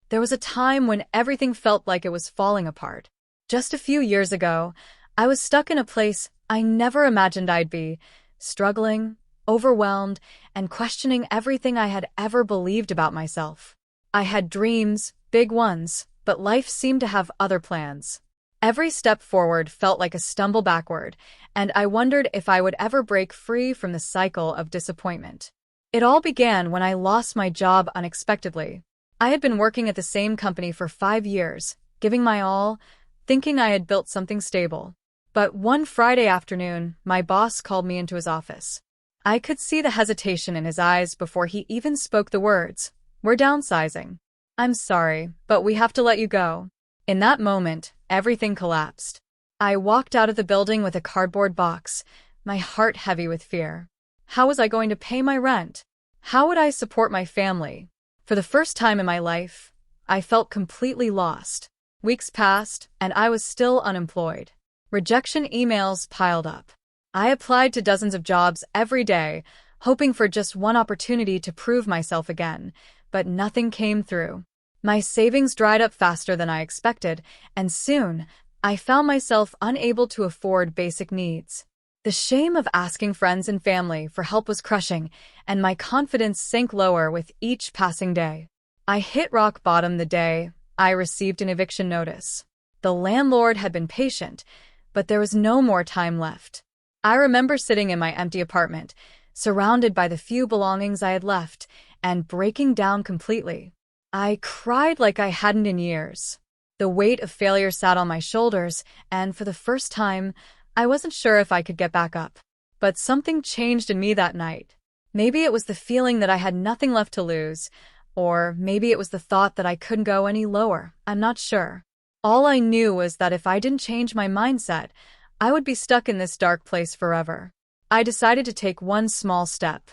there was a time when everything felt like it was falling apart. Just a few years ago, I was stuck in a place I never imagined I'd be, struggling, overwhelmed, and questioning everything I had ever believed about myself. I had dreams, big ones, but life seemed to have other plans. Every step forward felt like a stumble backward, and I wondered if I would ever break free from the cycle of disappointment. It all began when I lost my job unexpectedly. I had been working at the same company for 5 years, giving my all, thinking I had built something stable. But one Friday afternoon, my boss called me into his office. I could see the hesitation in his eyes before he even spoke the words, "We're downsizing. I'm sorry, but we have to let you go." In that moment, everything collapsed. I walked out of the building with a cardboard box, my heart heavy with fear. How was I going to pay my rent? How would I support my family? For the first time in my life, I felt completely lost. Weeks passed, and I was still unemployed. Rejection emails piled up. I applied to dozens of jobs every day, hoping for just one opportunity to prove myself again, but nothing came through. My savings dried up faster than I expected, and soon, I found myself unable to afford basic needs. The shame of asking friends and family for help was crushing, and my confidence sank lower with each passing day. I hit rock bottom the day I received an eviction notice. The landlord had been patient, but there was no more time left. I remember sitting in my empty apartment, surrounded by the few belongings I had left, and breaking down completely. I cried like I hadn't in years. The weight of failure sat on my shoulders, and for the first time, I wasn't sure if I could get back up. But something changed in me that night. Maybe it was the feeling that I had nothing left to lose, or maybe it was the thought that I couldn't go any lower. I'm not sure. All I knew was that if I didn't change my mindset, I would be stuck in this dark place forever. I decided to take one small step.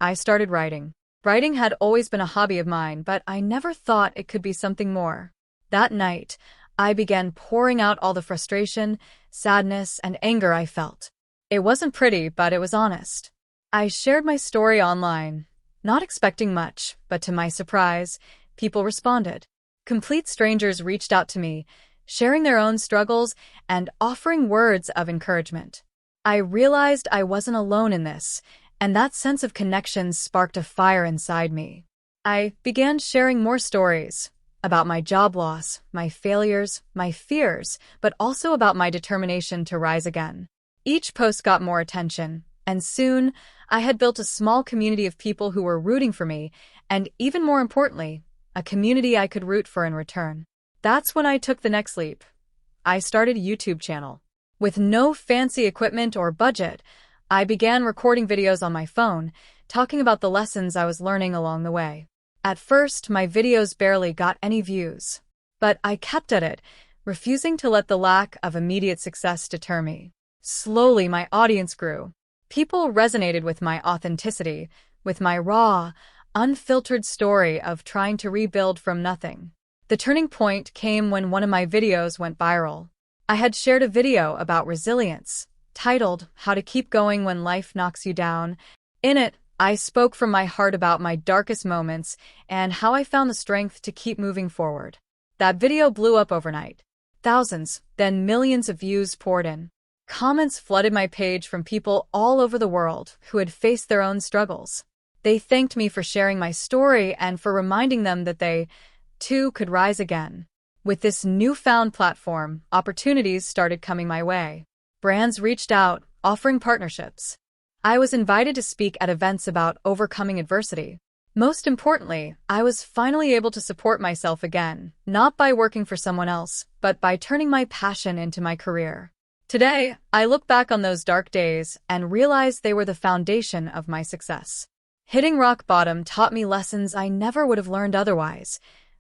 I started writing. Writing had always been a hobby of mine, but I never thought it could be something more. That night, I began pouring out all the frustration, sadness, and anger I felt. It wasn't pretty, but it was honest. I shared my story online, not expecting much, but to my surprise, people responded. Complete strangers reached out to me, sharing their own struggles and offering words of encouragement. I realized I wasn't alone in this, and that sense of connection sparked a fire inside me. I began sharing more stories about my job loss, my failures, my fears, but also about my determination to rise again. Each post got more attention, and soon I had built a small community of people who were rooting for me, and even more importantly, a community I could root for in return. That's when I took the next leap. I started a YouTube channel. With no fancy equipment or budget, I began recording videos on my phone, talking about the lessons I was learning along the way. At first, my videos barely got any views, but I kept at it, refusing to let the lack of immediate success deter me. Slowly, my audience grew. People resonated with my authenticity, with my raw, unfiltered story of trying to rebuild from nothing. The turning point came when one of my videos went viral. I had shared a video about resilience, titled "How to Keep Going When Life Knocks You Down." In it, I spoke from my heart about my darkest moments and how I found the strength to keep moving forward. That video blew up overnight. Thousands, then millions of views poured in. Comments flooded my page from people all over the world who had faced their own struggles. They thanked me for sharing my story and for reminding them that they, too, could rise again. With this newfound platform, opportunities started coming my way. Brands reached out, offering partnerships. I was invited to speak at events about overcoming adversity. Most importantly, I was finally able to support myself again, not by working for someone else, but by turning my passion into my career. Today, I look back on those dark days and realize they were the foundation of my success. Hitting rock bottom taught me lessons I never would have learned otherwise.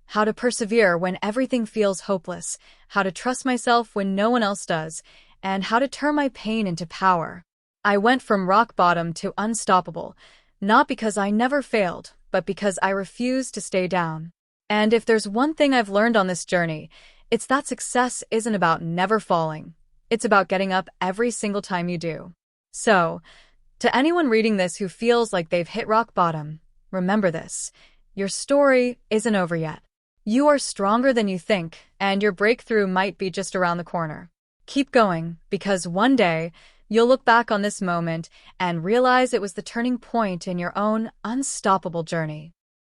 How to persevere when everything feels hopeless, how to trust myself when no one else does, and how to turn my pain into power. I went from rock bottom to unstoppable, not because I never failed, but because I refused to stay down. And if there's one thing I've learned on this journey, it's that success isn't about never falling. It's about getting up every single time you do. So, to anyone reading this who feels like they've hit rock bottom, remember this: your story isn't over yet. You are stronger than you think, and your breakthrough might be just around the corner. Keep going, because one day, you'll look back on this moment and realize it was the turning point in your own unstoppable journey.